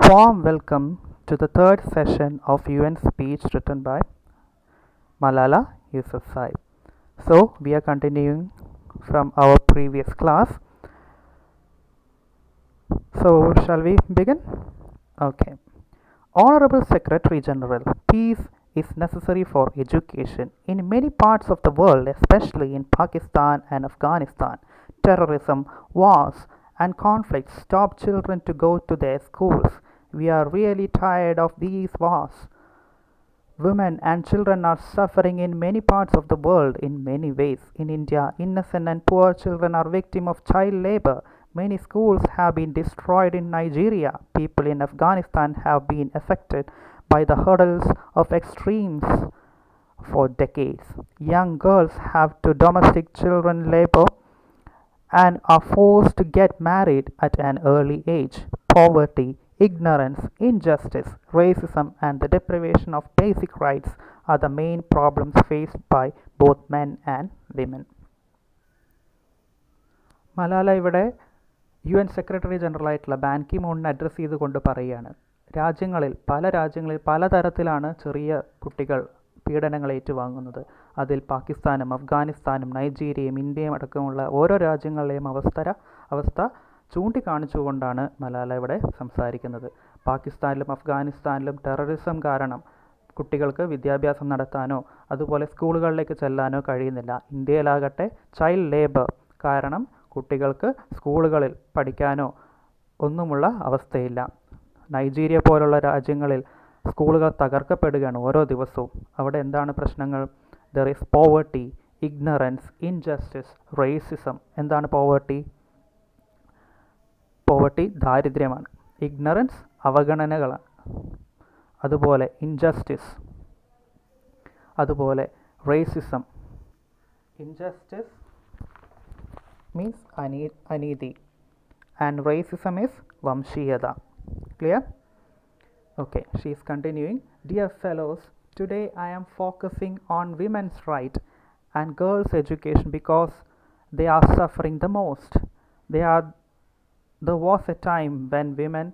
Warm welcome to the third session of UN speech written by Malala Yousafzai. So, we are continuing from our previous class. So, shall we begin? Okay. Honorable Secretary General, peace is necessary for education. In many parts of the world, especially in Pakistan and Afghanistan, terrorism, wars, and conflicts stop children to go to their schools. We are really tired of these wars. Women and children are suffering in many parts of the world in many ways. In India, innocent and poor children are victims of child labor. Many schools have been destroyed in Nigeria. People in Afghanistan have been affected by the hurdles of extremes for decades. Young girls have to domestic children labor and are forced to get married at an early age. Poverty, ignorance, injustice, racism, and the deprivation of basic rights are the main problems faced by both men and women. Malala ഇവിടെ UN secretary general ആയിട്ടുള്ള Ban Ki മൂണിനെ address ചെയ്തുകൊണ്ട് പറയുകയാണ്, പല രാജ്യങ്ങളിൽ പലതരത്തിലാണ് ചെറിയ കുട്ടികൾ പീഡനങ്ങൾ ഏറ്റുവാങ്ങുന്നത്. അതിൽ പാകിസ്ഥാനും അഫ്ഗാനിസ്ഥാനും നൈജീരിയയും ഇന്ത്യയും അടക്കമുള്ള ഓരോ രാജ്യങ്ങളിലെയും അവസ്ഥ ചൂണ്ടിക്കാണിച്ചുകൊണ്ടാണ് മലാല ഇവിടെ സംസാരിക്കുന്നത്. പാകിസ്ഥാനിലും അഫ്ഗാനിസ്ഥാനിലും ടെററിസം കാരണം കുട്ടികൾക്ക് വിദ്യാഭ്യാസം നടത്താനോ അതുപോലെ സ്കൂളുകളിലേക്ക് ചെല്ലാനോ കഴിയുന്നില്ല. ഇന്ത്യയിലാകട്ടെ ചൈൽഡ് ലേബർ കാരണം കുട്ടികൾക്ക് സ്കൂളുകളിൽ പഠിക്കാനോ ഒന്നുമുള്ള അവസ്ഥയില്ല. നൈജീരിയ പോലുള്ള രാജ്യങ്ങളിൽ സ്കൂളുകൾ തകർക്കപ്പെടുകയാണ് ഓരോ ദിവസവും. അവിടെ എന്താണ് പ്രശ്നങ്ങൾ? There is poverty, ignorance, injustice, racism. എന്താണ് പോവർട്ടി? ദാരിദ്ര്യമാണ്. ഇഗ്നറൻസ് അവഗണനകളാണ്. അതുപോലെ ഇൻജസ്റ്റിസ്, അതുപോലെ racism. Injustice means anidi and racism is vamshiyata. Clear? Okay, she is continuing. Dear fellows, today I am focusing on women's right and girls' education because they are suffering the most. There was a time when women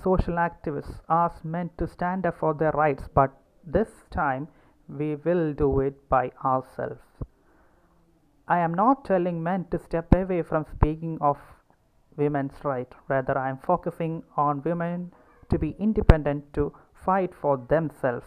social activists asked men to stand up for their rights, but this time we will do it by ourselves. I am not telling men to step away from speaking of women's rights. Rather, I am focusing on women to be independent, to fight for themselves.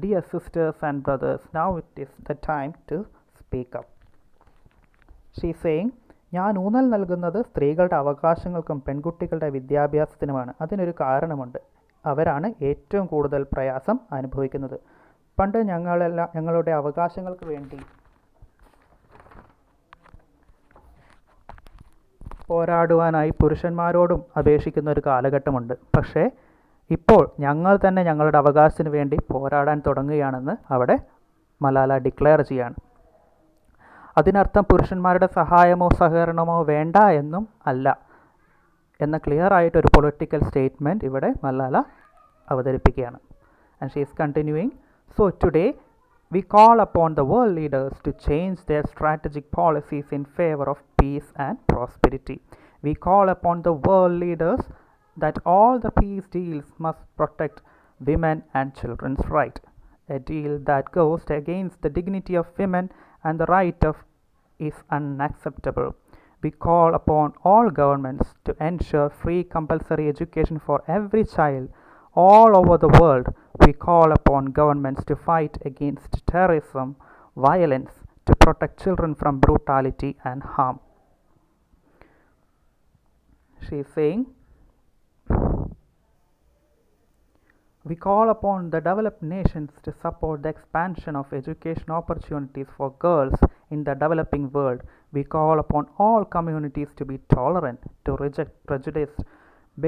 Dear sisters and brothers, now it is the time to speak up. She is saying, ഞാൻ ഊന്നൽ നൽകുന്നത് സ്ത്രീകളുടെ അവകാശങ്ങൾക്കും പെൺകുട്ടികളുടെ വിദ്യാഭ്യാസത്തിനുമാണ്. അതിനൊരു കാരണമുണ്ട്. അവരാണ് ഏറ്റവും കൂടുതൽ പ്രയാസം അനുഭവിക്കുന്നത്. പണ്ട് ഞങ്ങളുടെ അവകാശങ്ങൾക്ക് വേണ്ടി പോരാടുവാനായി പുരുഷന്മാരോടും അപേക്ഷിക്കുന്ന ഒരു കാലഘട്ടമുണ്ട്. പക്ഷേ ഇപ്പോൾ ഞങ്ങൾ തന്നെ ഞങ്ങളുടെ അവകാശത്തിന് വേണ്ടി പോരാടാൻ തുടങ്ങുകയാണെന്ന് അവിടെ മലാല ഡിക്ലെയർ ചെയ്യാണ്. അതിനർത്ഥം പുരുഷന്മാരുടെ സഹായമോ സഹകരണമോ വേണ്ട എന്നും അല്ല എന്ന ക്ലിയർ ആയിട്ടൊരു പൊളിറ്റിക്കൽ സ്റ്റേറ്റ്മെൻറ്റ് ഇവിടെ മലാല അവതരിപ്പിക്കുകയാണ്. And she is continuing. So today we call upon the world leaders to change their strategic policies in favor of peace and prosperity. We call upon the world leaders that all the peace deals must protect women and children's right. A deal that goes against the dignity of women and the right of is unacceptable. We call upon all governments to ensure free compulsory education for every child all over the world. We call upon governments to fight against terrorism, violence, to protect children from brutality and harm. She is saying, we call upon the developed nations to support the expansion of education opportunities for girls in the developing world. We call upon all communities to be tolerant, to reject prejudice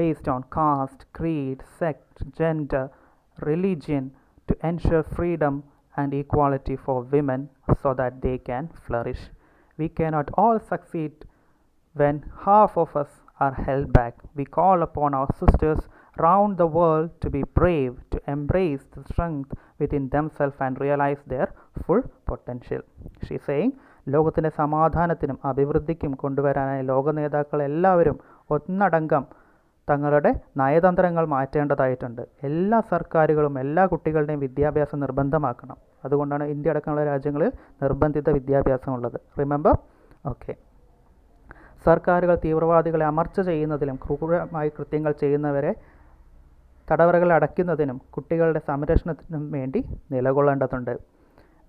based on caste, creed, sect, gender, religion, to ensure freedom and equality for women so that they can flourish. We cannot all succeed when half of us are held back. We call upon our sisters round the world to be brave, to embrace the strength within themselves and realize their full potential. She is saying, ലോകത്തിൻ്റെ സമാധാനത്തിനും അഭിവൃദ്ധിക്കും കൊണ്ടുവരാനായി ലോക നേതാക്കൾ എല്ലാവരും ഒന്നടങ്കം തങ്ങളുടെ നയതന്ത്രങ്ങൾ മാറ്റേണ്ടതായിട്ടുണ്ട്. എല്ലാ സർക്കാരുകളും എല്ലാ കുട്ടികളുടെയും വിദ്യാഭ്യാസം നിർബന്ധമാക്കണം. അതുകൊണ്ടാണ് ഇന്ത്യ അടക്കമുള്ള രാജ്യങ്ങളിൽ നിർബന്ധിത വിദ്യാഭ്യാസമുള്ളത്. റിമെമ്പർ? ഓക്കെ. സർക്കാരുകൾ തീവ്രവാദികളെ അമർച്ച ചെയ്യുന്നതിലും ക്രൂരമായി കൃത്യങ്ങൾ ചെയ്യുന്നവരെ തടവറകൾ അടയ്ക്കുന്നതിനും കുട്ടികളുടെ സംരക്ഷണത്തിനും വേണ്ടി നിലകൊള്ളേണ്ടതുണ്ട്.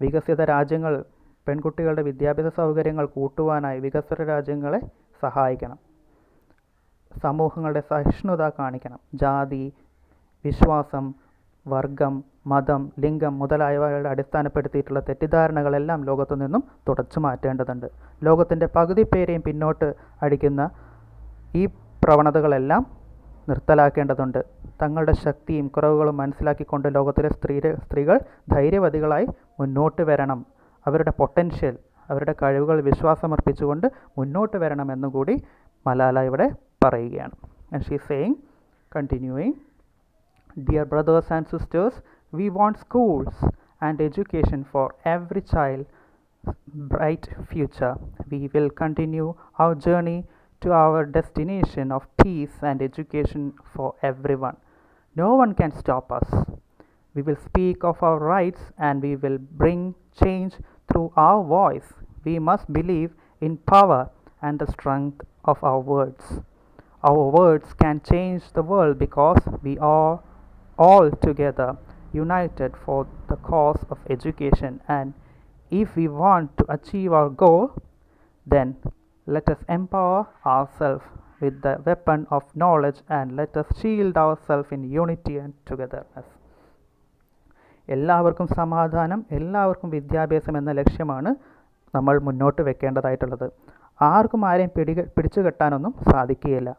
വികസിത രാജ്യങ്ങൾ പെൺകുട്ടികളുടെ വിദ്യാഭ്യാസ സൗകര്യങ്ങൾ കൂട്ടുവാനായി വികസ്വര രാജ്യങ്ങളെ സഹായിക്കണം. സമൂഹങ്ങളുടെ സഹിഷ്ണുത കാണിക്കണം. ജാതി, വിശ്വാസം, വർഗം, മതം, ലിംഗം മുതലായവയുടെ അടിസ്ഥാനപ്പെടുത്തിയിട്ടുള്ള തെറ്റിദ്ധാരണകളെല്ലാം ലോകത്തു നിന്നും തുടച്ചു മാറ്റേണ്ടതുണ്ട്. ലോകത്തിൻ്റെ പകുതി പേരെയും പിന്നോട്ട് അടിക്കുന്ന ഈ പ്രവണതകളെല്ലാം നിർത്തലാക്കേണ്ടതുണ്ട്. തങ്ങളുടെ ശക്തിയും കുറവുകളും മനസ്സിലാക്കിക്കൊണ്ട് ലോകത്തിലെ സ്ത്രീകൾ ധൈര്യവതികളായി മുന്നോട്ട് വരണം. അവരുടെ പൊട്ടൻഷ്യൽ, അവരുടെ കഴിവുകൾ വിശ്വാസമർപ്പിച്ചുകൊണ്ട് മുന്നോട്ട് വരണമെന്നുകൂടി മലാല ഇവിടെ പറയുകയാണ്. And she is saying, continuing, "Dear brothers and sisters, we want schools and education for every child's bright future. We will continue our journey to our destination of peace and education for everyone. No one can stop us. We will speak of our rights and we will bring change through our voice. We must believe in power and the strength of our words. Our words can change the world because we are all together united for the cause of education. And if we want to achieve our goal, then let us empower ourselves with the weapon of knowledge and let us shield ourselves in unity and togetherness." എല്ലാവർക്കും സമാധാനം, എല്ലാവർക്കും വിദ്യാഭ്യാസം എന്ന ലക്ഷ്യമാണ് നമ്മൾ മുന്നോട്ട് വെക്കേണ്ടതായിട്ടുള്ളത്. ആർക്കും ആരെയും പിടിച്ചു കെട്ടാനൊന്നും സാധിക്കുകയില്ല.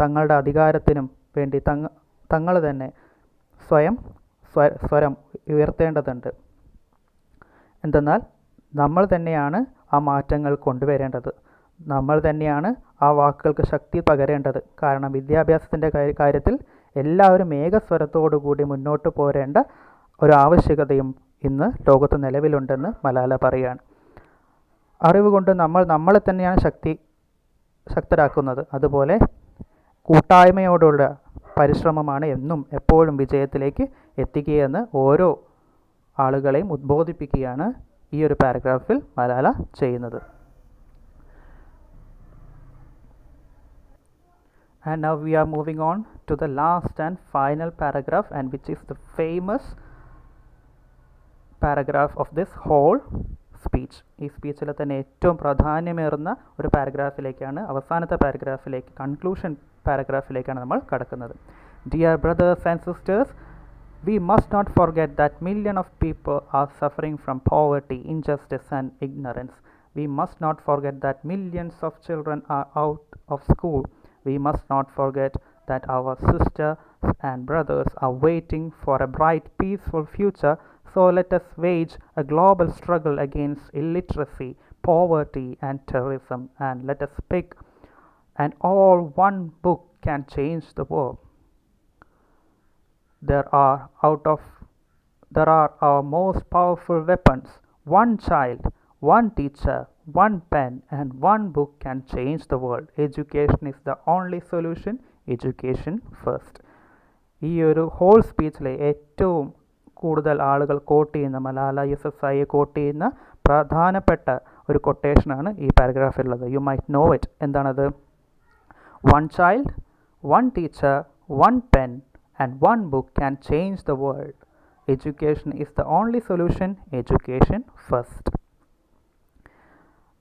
തങ്ങളുടെ അധികാരത്തിനും വേണ്ടി തങ്ങൾ തന്നെ സ്വരം ഉയർത്തേണ്ടതുണ്ട്. എന്തെന്നാൽ നമ്മൾ തന്നെയാണ് ആ മാറ്റങ്ങൾ കൊണ്ടുവരേണ്ടത്. നമ്മൾ തന്നെയാണ് ആ വാക്കുകൾക്ക് ശക്തി പകരേണ്ടത്. കാരണം വിദ്യാഭ്യാസത്തിൻ്റെ കാര്യത്തിൽ എല്ലാവരും ഏകസ്വരത്തോടുകൂടി മുന്നോട്ട് പോരേണ്ട ഒരു ആവശ്യകതയും ഇന്ന് ലോകത്ത് നിലവിലുണ്ടെന്ന് മലാല പറയുകയാണ്. അറിവ് കൊണ്ട് നമ്മളെ തന്നെയാണ് ശക്തരാക്കുന്നത്. അതുപോലെ കൂട്ടായ്മയോടുള്ള പരിശ്രമമാണ് എന്നും എപ്പോഴും വിജയത്തിലേക്ക് എത്തിക്കുകയെന്ന് ഓരോ ആളുകളെയും ഉദ്ബോധിപ്പിക്കുകയാണ് ഈ ഒരു പാരഗ്രാഫിൽ മലാല ചെയ്യുന്നത്. And now we are moving on to the last and final paragraph, and which is the famous paragraph of this whole speech. ഈ സ്പീച്ചിലെ തന്നെ ഏറ്റവും പ്രാധാന്യമേറുന്ന ഒരു പാരഗ്രാഫിലേക്കാണ്, അവസാനത്തെ പാരഗ്രാഫിലേക്ക്, കൺക്ലൂഷൻ പാരഗ്രാഫിലേക്കാണ് നമ്മൾ കടക്കുന്നത്. "Dear brothers and sisters, we must not forget that millions of people are suffering from poverty, injustice and ignorance. We must not forget that millions of children are out of school. We must not forget that our sisters and brothers are waiting for a bright, peaceful future. So let us wage a global struggle against illiteracy, poverty and terrorism, and let us pick and all one book can change the world. There are our most powerful weapons. One child, one teacher, one pen and one book can change the world. Education is the only solution. Education first." ഈ ഒരു whole സ്പീച്ചിലെ ഏറ്റവും കൂടുതൽ ആളുകൾ coat ചെയ്യുന്ന, Malala യൂസഫ്സായിയെ coat ചെയ്യുന്ന പ്രധാനപ്പെട്ട ഒരു കൊട്ടേഷനാണ് ഈ പാരഗ്രാഫിലുള്ളത്. You might know it. എന്താണത്? "One child, one teacher, one pen and one book can change the world. Education is the only solution. Education first."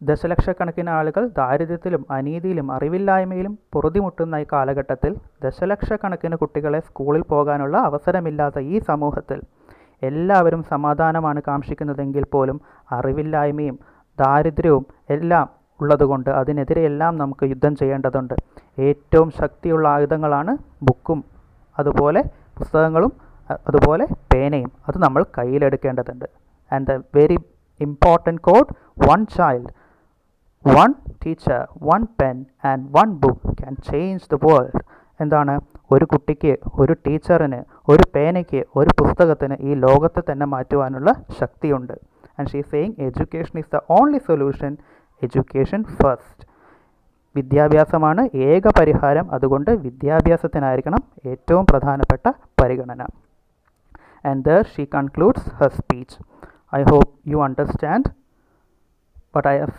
ദശലക്ഷക്കണക്കിന് ആളുകൾ ദാരിദ്ര്യത്തിലും അനീതിയിലും അറിവില്ലായ്മയിലും പൊറുതിമുട്ടുന്ന ഈ കാലഘട്ടത്തിൽ ദശലക്ഷക്കണക്കിന് കുട്ടികളെ സ്കൂളിൽ പോകാനുള്ള അവസരമില്ലാത്ത ഈ സമൂഹത്തിൽ എല്ലാവരും സമാധാനമാണ് കാംക്ഷിക്കുന്നതെങ്കിൽ പോലും അറിവില്ലായ്മയും ദാരിദ്ര്യവും എല്ലാം ഉള്ളതുകൊണ്ട് അതിനെതിരെയെല്ലാം നമുക്ക് യുദ്ധം ചെയ്യേണ്ടതുണ്ട്. ഏറ്റവും ശക്തിയുള്ള ആയുധങ്ങളാണ് ബുക്കും അതുപോലെ പുസ്തകങ്ങളും അതുപോലെ പേനയും. അത് നമ്മൾ കയ്യിലെടുക്കേണ്ടതുണ്ട്. And the very important code, "One child, one teacher, one pen and one book can change the world." എന്താണ്? ഒരു കുട്ടിക്ക്, ഒരു ടീച്ചറിന്, ഒരു പേനയ്ക്ക്, ഒരു പുസ്തകത്തിന് ഈ ലോകത്തെ തന്നെ മാറ്റുവാനുള്ള ശക്തിയുണ്ട്. And she is saying education is the only solution. Education first. വിദ്യാഭ്യാസമാണ് ഏക പരിഹാരം. അതുകൊണ്ട് വിദ്യാഭ്യാസത്തിനായിരിക്കണം ഏറ്റവും പ്രധാനപ്പെട്ട പരിഗണന. And there she concludes her speech. I hope you understand what I have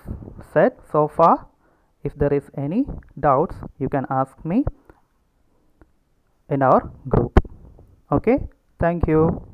said so far. If there is any doubts, you can ask me in our group. Okay, thank you.